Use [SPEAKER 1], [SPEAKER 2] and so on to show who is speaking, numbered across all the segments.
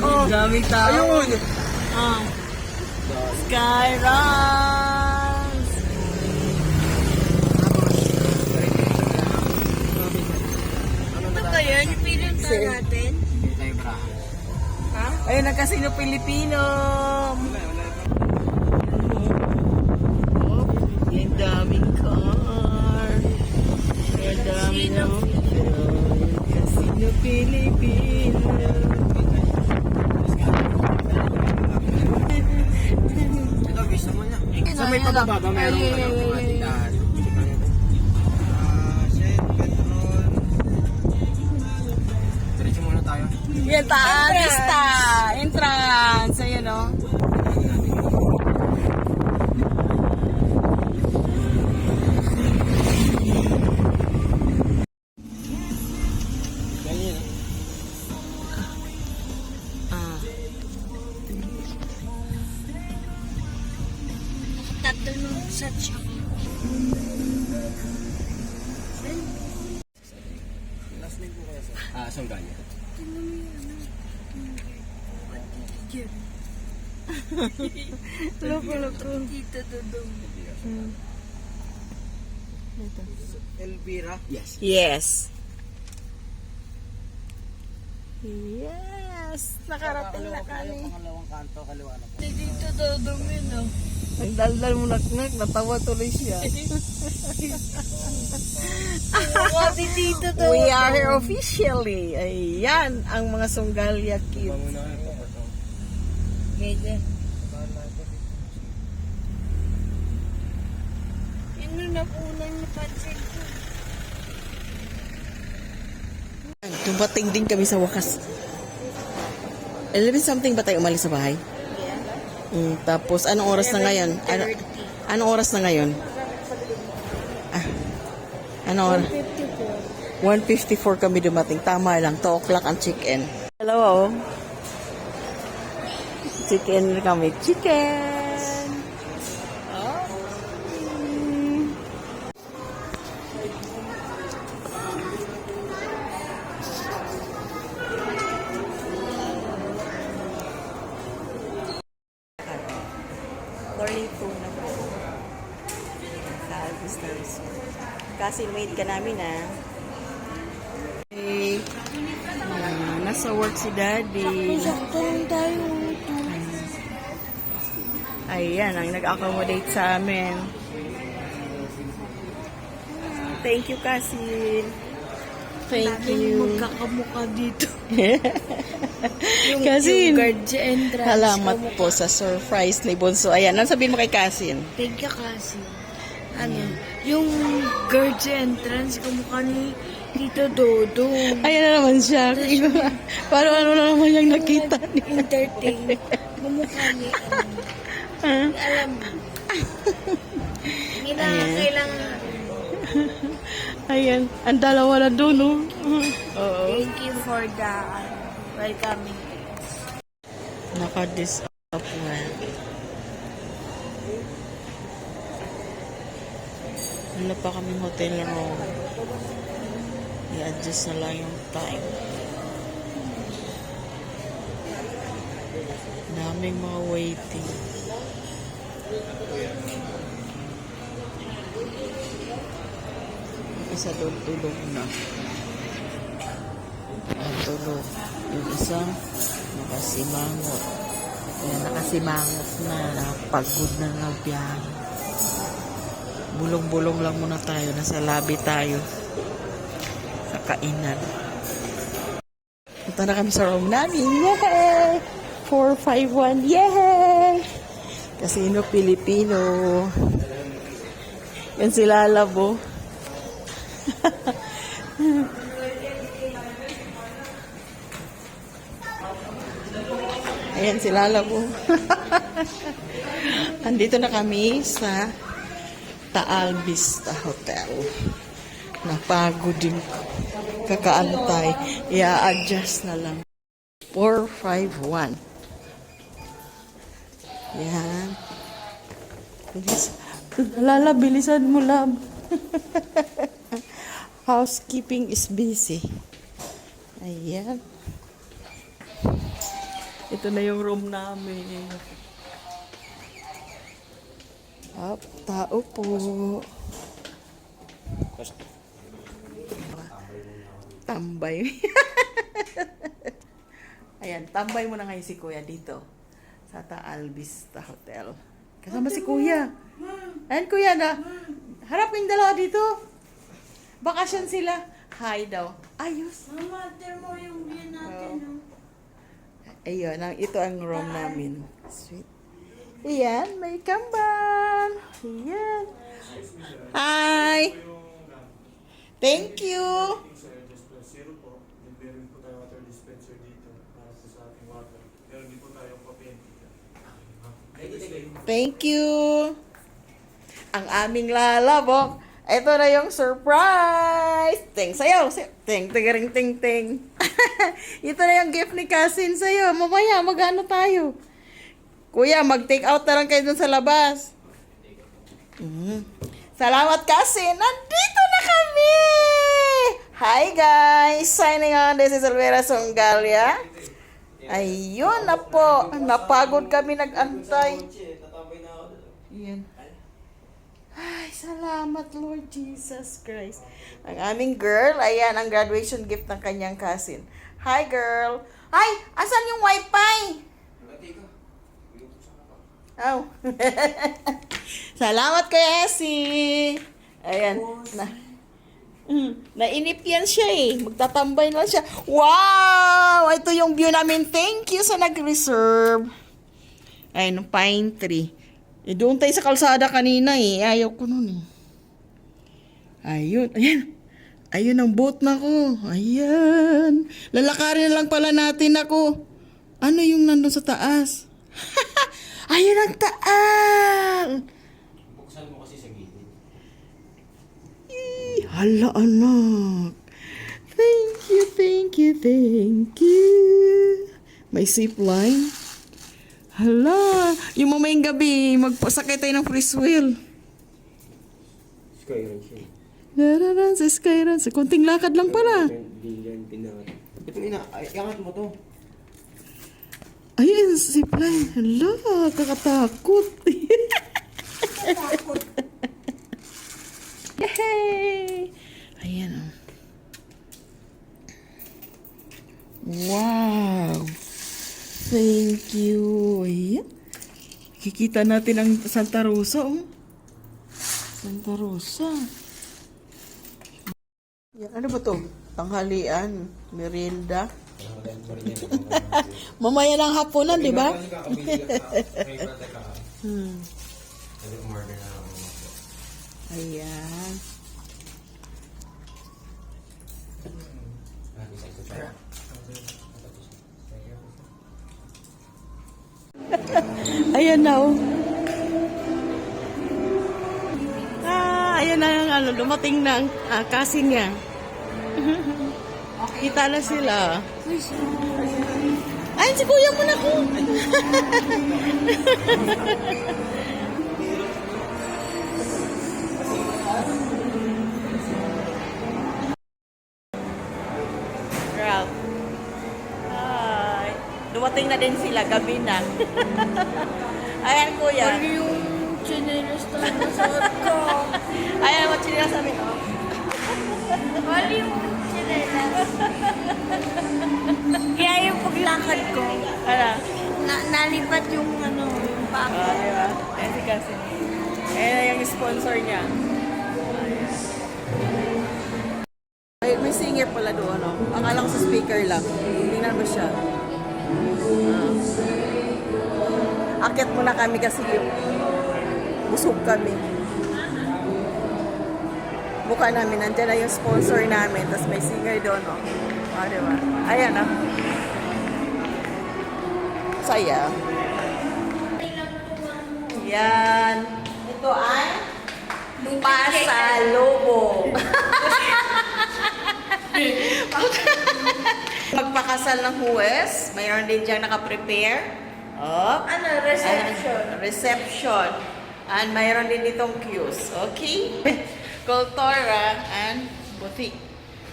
[SPEAKER 1] Oh, dami tao. Ayun. Sky Runs.
[SPEAKER 2] Ano ba yun? Yung pinunta natin?
[SPEAKER 1] Ha? Ayun ang Casino Pilipino. Yung daming car. Yung daming Casino Pilipino.
[SPEAKER 3] Ito, gusto mo na. Sa may pababa, meron ka ng tindahan. Petrol. Diretso muna tayo.
[SPEAKER 1] Yan, Vista. Entrance. Ayan, o.
[SPEAKER 2] Tatanong sa tiyak.
[SPEAKER 3] Last name po kaya sir? Sanggalya.
[SPEAKER 1] Loko.
[SPEAKER 2] Dito dudong.
[SPEAKER 3] Elvira? Yes.
[SPEAKER 1] Yes. Yes. Nakarating na kami.
[SPEAKER 3] Pangalawang kanto, kaliwa na po.
[SPEAKER 2] Dito dudong yun, oh.
[SPEAKER 1] Nagdaldal mo naknak, natawa tuloy siya.
[SPEAKER 2] Dito dudong.
[SPEAKER 1] We are here officially. Ayan, ang mga Sunggalya kids.
[SPEAKER 3] Muna kayo po.
[SPEAKER 2] Ganyan. Yun yung napunan yung pansin ko.
[SPEAKER 1] Dumating din kami sa wakas. 11 something ba tayo umalis sa bahay? Tapos, anong oras na ngayon? Anong oras na ngayon? Anong oras? 1:54 kami dumating. Tama lang, 2 o'clock ang chicken. Hello, oh. Chicken kami. Chicken! Oh. Morning po na po. Sa Alvista Resort. Kasi mate ka namin, ha? Hey. Nasa work si Daddy.
[SPEAKER 2] Sakto lang tayo.
[SPEAKER 1] Ayan, ang nag-accommodate sa amin. Thank you, Kasin. Thank you.
[SPEAKER 2] Magkakamukha dito.
[SPEAKER 1] Kasin.
[SPEAKER 2] Yung guard sa entrance.
[SPEAKER 1] Salamat po sa surprise ni Bonso. Ayan, ano sabihin mo kay Kasin?
[SPEAKER 2] Thank you kasi. Ano? Yung guard sa entrance, kamukha ni Tito Dodo.
[SPEAKER 1] Ayan na naman siya. Parang ano na naman yung nakita niya.
[SPEAKER 2] Entertain. Kamukha ni alam mo. Hindi na kailangan.
[SPEAKER 1] Ayan, ang dalawa na doon, no? Oo.
[SPEAKER 2] Thank you for the welcoming.
[SPEAKER 1] Naka-dis up na. Wala pa kaming hotel room. I-adjust na lang yung time. Daming mga waiting. Isa doon tulog na. Ang tulog. Yung isa nakasimangot. Ayan, nakasimangot na. Napagod na ng biyahe. Bulong-bulong lang muna tayo. Nasa lobby tayo. Sa kainan. Punta na kami sa room namin. Yay! 451. Yay! Casino Pilipino. Yan si Lalabo. Ayan si Lalabo. Andito na kami sa Taal Vista Hotel. Napagod din ko. Kakaantay. I-adjust na lang. 451. Yan. Bilis. Lala, bilisan mo, love. Housekeeping is busy. Ayan. Ito na yung room namin. Up, tao po. Tambay. Ayan, tambay mo na ngayon si Kuya dito sa Taal Vista Hotel. Kasama si Kuya. Ayan, Kuya na. Harap yung dalawa dito. Bakasyon sila. Hi daw. Ayos.
[SPEAKER 2] Mama, tignan mo yung view natin.
[SPEAKER 1] Oh. Ayun, ito ang room namin. Sweet. Ayan, may kambal. Ayan. Hi. Thank you.
[SPEAKER 4] Zero po, meron po tayo water dispenser dito para po sa ating water. Meron din po tayong coffee and tea.
[SPEAKER 1] Thank you. Ang aming lalabok. Ito na yung surprise. Ting sayo. Ting, ting, ting, ting. Ito na yung gift ni Cousin sa'yo. Mamaya, mag-ano tayo? Kuya, mag-take out na lang kayo dun sa labas. Salamat, Cousin. Nandito na kami. Hi, guys. Signing on. This is Olvera Songalia. Ayun na po. Napagod kami nag-antay. Yan. Ay, salamat, Lord Jesus Christ. Ang aming girl, ayan, ang graduation gift ng kanyang cousin. Hi, girl. Ay, asan yung wifi? Oh. Salamat kay Essie. Ayan. Nainip yan siya eh. Magtatambay na siya. Wow! Ito yung view namin. Thank you sa nag-reserve. Ayun, pine tree. Doon tayo sa kalsada kanina eh. Ayaw ko nun eh. Ayun. Ayan. Ayun ang boat na ko. Ayan. Lalakarin na lang pala natin ako. Ano yung nandun sa taas? Ayun ang taal.
[SPEAKER 3] Buksan mo kasi sa gilid.
[SPEAKER 1] Hala, anak. Thank you, thank you, thank you. May zip line. Hala, yung mamayang gabi, magpasakay tayo ng freeze wheel.
[SPEAKER 3] Skyrim siya.
[SPEAKER 1] Nararan sa Skyran. Sa konting lakad lang pala.
[SPEAKER 3] Hindi yan pinangat. Ito iangat mo to.
[SPEAKER 1] Ayun, zip line. Hala, kakatakot. Yay! Ayan. Wow! Thank you. Ayan. Kikita natin ang Santa Rosa, oh. Santa Rosa. Yan, ano ba to? Tanghalian, merienda. Mamaya ng hapunan, di ba? Ayan. Ayan na, oh. Ayan na ang ano, dumating na ang cousin niya. Kita na sila. Ay, si kuya mo na ko. Ralph. Hi. Dumating na din sila, gabi na. Ayan, kuya.
[SPEAKER 2] Ano yung chinelas na nasuot ko?
[SPEAKER 1] Ayan, machinelas namin, oh.
[SPEAKER 2] Ano yung chinelas? Kaya yung paglakad ko,
[SPEAKER 1] Ano?
[SPEAKER 2] nalipat yung ano, yung pako.
[SPEAKER 1] Diba? Ayan si cousin. Ayan yung sponsor niya. Ay, may singer pala doon, no? Akala ko sa speaker lang. Tingnan mo siya. Akit muna kami kasi yung busog kami. Mukha namin, nandiyan na yung sponsor namin. Tapos may singer doon, no? Diba? Ayan, no? Saya. Yan. Ito ay pasalubong. Magpakasal ng Huwes. Mayroon din diyang nakaprepare. Oh.
[SPEAKER 2] Ano, reception?
[SPEAKER 1] Reception. And mayroon din ditong queues. Okay? Kultura and boutique.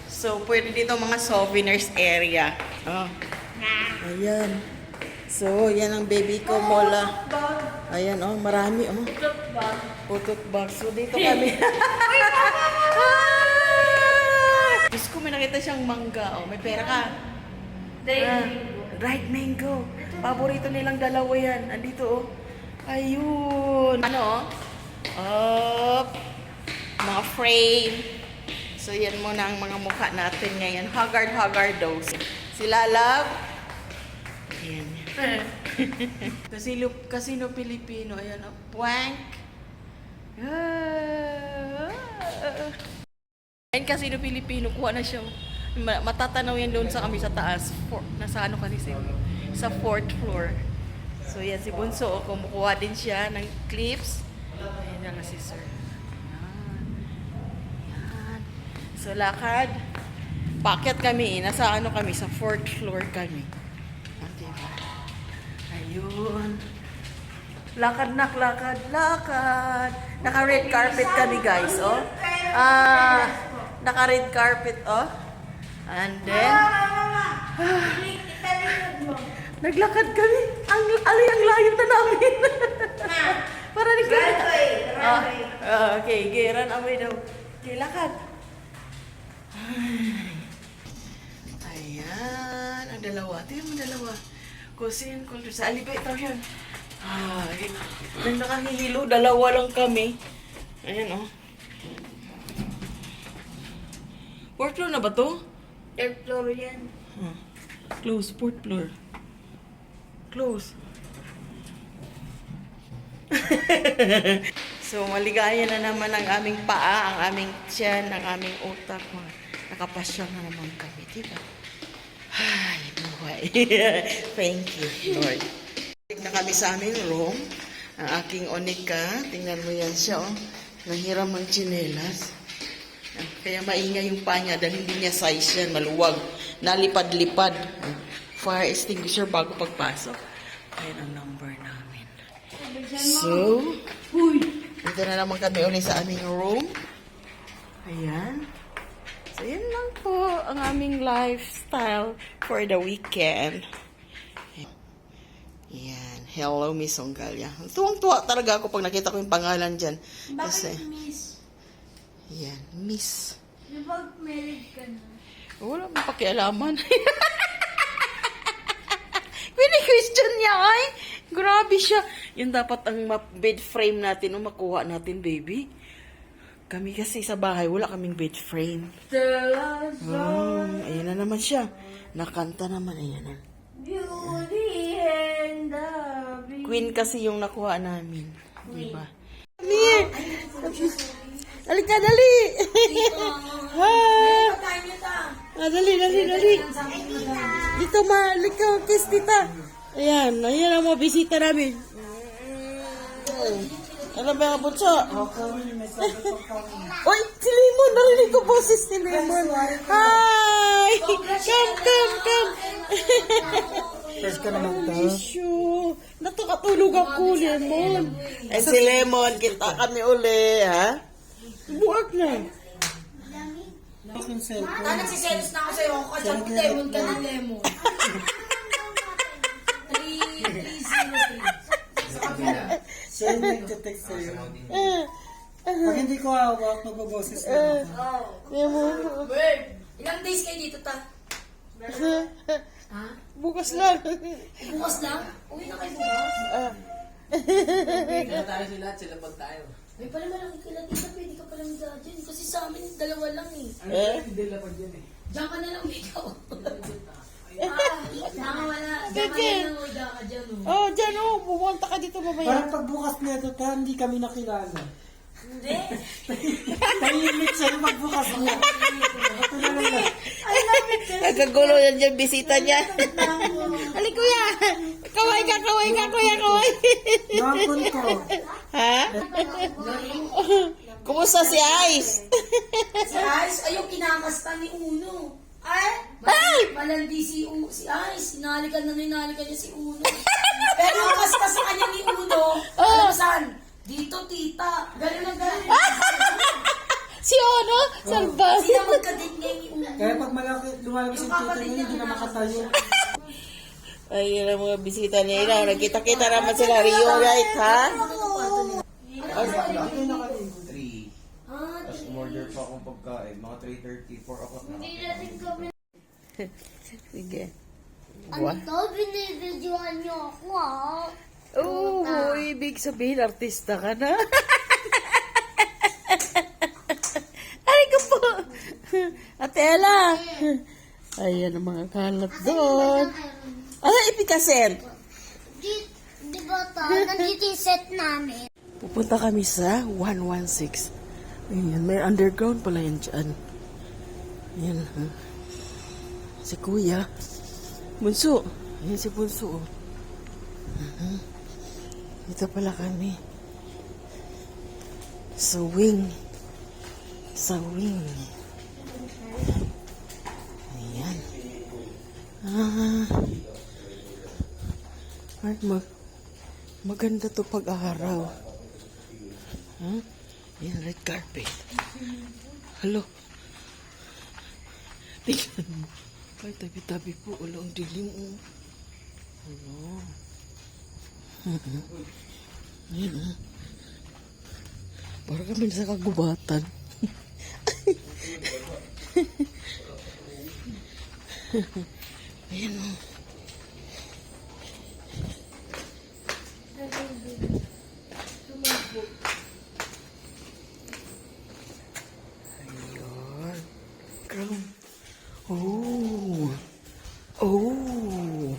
[SPEAKER 1] So, pwede dito mga souvenirs area. Oh. Ayan. So, yan ang baby ko, Mola. Ayan, oh, marami, oh. Putot box. So, dito kami. Diyos ko, may nakita siyang mangga. Oh, may pera ka. Dried mango. Paborito nilang dalawa yan. Andito, oh. Ayun. Ano, oh. Mga frame. So, yan muna ang mga mukha natin ngayon. Haggard daw. Sila, love. Ayan. Casino Pilipino. Ayan, oh. Puwank. Ayan, Casino Pilipino. Kuha na siya. Matatanaw yan doon sa kami sa taas. Nasa ano kasi sa 4th floor. So, yan si Bunso. Kumukuha din siya ng clips. Ayan na si Sir. Ayan. So, lakad. Paakyat kami. Nasa ano kami? Sa 4th floor kami. Diba? Ayun. Lakad. Naka-red carpet kami, guys. Oh. Naka-red carpet, oh. And then, naglakad kami. Ang layo na namin. Para naglakad. Okay, run away daw. Okay, lakad. Ayan, ang dalawa. Tingnan mo dalawa. Kusin, sa elevator yun. Nang nakahihilo, dalawa lang kami. Ayan, oh. 4th floor na ba to?
[SPEAKER 2] 3rd floor yan.
[SPEAKER 1] Close, 4th floor. Close. So, maligaya na naman ang aming paa, ang aming tiyan, ang aming utak. Nakapasyal na naman kami, diba? Ay, buhay. Thank you, Lord. Na kami sa aming room. Ang aking onika. Tingnan mo yan siya, oh. Nahiram ng tsinelas. Kaya maingay yung paa niya dahil hindi niya size yan. Maluwag. Nalipad-lipad. Fire extinguisher bago pagpasok. Ayan ang number namin. So, dito na naman kami ulit sa aming room. Ayan. So, yan lang po ang aming lifestyle for the weekend. Yan. Hello, Miss Onggalia. Tuwang-tuwa talaga ako pag nakita ko yung pangalan dyan. Kasi,
[SPEAKER 2] Miss?
[SPEAKER 1] yan, Miss.
[SPEAKER 2] Di ba married ka na?
[SPEAKER 1] Wala mo pakialaman. Question niya, ay. Grabe siya. Yun dapat ang bed frame natin, o makuha natin, baby. Kami kasi sa bahay, wala kaming bed frame. Ayan na naman siya. Nakanta naman, ayan na.
[SPEAKER 2] Beauty and the Beast.
[SPEAKER 1] Queen kasi yung nakuha namin. Diba? Mir! Halika, dali! Ha! Dali. Dito, halika, kiss tita. Ayan ang mga bisita namin. Ano ba yung bunso? Uy, si Lemon! Narinig ko boses si Lemon. Hi! Come!
[SPEAKER 3] First ka naman to.
[SPEAKER 1] Issue. Natukatulog ako, Lemon. Eh, si Lemon, kita kami uli, ha? Buwag na.
[SPEAKER 2] Nagsiselos na ako sa'yo. Katsang lemon ka ng lemon. 303.
[SPEAKER 3] Siya yung nagte-text sa'yo. Pag hindi ko hawak, magbaboses na ako.
[SPEAKER 1] Lemon.
[SPEAKER 2] Ilang days kayo dito, ta? Ha?
[SPEAKER 1] Bukas lang.
[SPEAKER 2] Bukas lang? Uwi na kayo bukas?
[SPEAKER 3] Tayo sila at sila pag tayo.
[SPEAKER 2] Ay, pala malaki kila dito. Pwede ka palang dyan. Kasi sa amin, dalawa lang eh.
[SPEAKER 3] Hindi lang pag yan eh.
[SPEAKER 2] Diyan ka na lang, ikaw. Nakawala. Diyan ka na lang, diyan ka dyan.
[SPEAKER 1] Oh, dyan, oh. Pumunta ka dito mamaya.
[SPEAKER 3] Parang pagbukas nito, hindi kami nakilala.
[SPEAKER 2] Hindi.
[SPEAKER 3] Tahimik siya yung magbukas niya. Ito na lang.
[SPEAKER 1] Nagkagulo yan dyan, bisita niya. Ali, kuya. Kaway ka, kuya.
[SPEAKER 3] Nakapun ko.
[SPEAKER 1] Ha? Kumusta si Ice?
[SPEAKER 2] Si Ice, ay yung kinakasta ni Uno. Ay! Malandi si Ice. Hinalikan niya si Uno. Pero ang kasta sa kanya ni Uno, alam mo saan? Dito, tita. Galing na galing.
[SPEAKER 1] Si ano? Salbas.
[SPEAKER 2] Sila magkadate niya yung
[SPEAKER 3] Kaya pag malaki, lumalabas yung tito niya, hindi na makatayo.
[SPEAKER 1] Ayun ang mga bisita nila. Nagkita-kita naman sila. Rio, right, ha?
[SPEAKER 3] Hindi nakaligo.
[SPEAKER 5] 3. Tapos umorder pa akong pagkain. Mga 3:30, 4 o'clock na.
[SPEAKER 1] Sige.
[SPEAKER 6] Ano to? Binibidyohan niyo ako, ah.
[SPEAKER 1] Oo, ibig sabihin, artista ka na. Aray ko po. Ate Ella. Ayan ang mga kalat doon. Ano ipikasin?
[SPEAKER 6] Di ba to? Nandito yung set namin.
[SPEAKER 1] Pupunta kami sa 116. Ayan, may underground pala yan dyan. Ayan, ha? Si Kuya. Bunso. Ayan si Bunso. Oh. Dito pala kami. Sa wing. Sa wing. Ayan. Ay, maganda to pag-araw. Huh? Ayan, red carpet. Hello. Tingnan mo. Ay, tabi-tabi po. Wala ang dilim. Oh. Hello. Ayan, oh. Parang kami sa kagubatan. Ayan, oh. Ayan. Crown. Oh. Oh.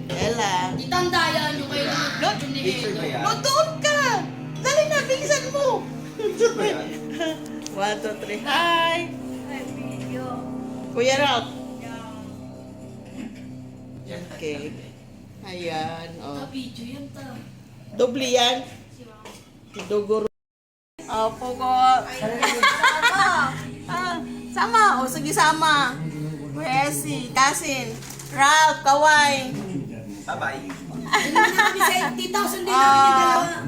[SPEAKER 1] Ella.
[SPEAKER 2] Itandayan nyo kayo na
[SPEAKER 5] Picture ba yan?
[SPEAKER 1] Doon ka! Dali na, bilisan mo!
[SPEAKER 5] Picture ba yan?
[SPEAKER 1] 1, 2, 3, hi! Kuya Ralph. Okay. Ayan, oh.
[SPEAKER 2] video yan ta.
[SPEAKER 1] Doble yan. Duguro. Opo ko. Sama. O, sige, sama. Kuya Essie, Kasin, Ralph, Kaway.
[SPEAKER 5] Bye-bye.
[SPEAKER 2] Tita, sundin namin yung dalawa.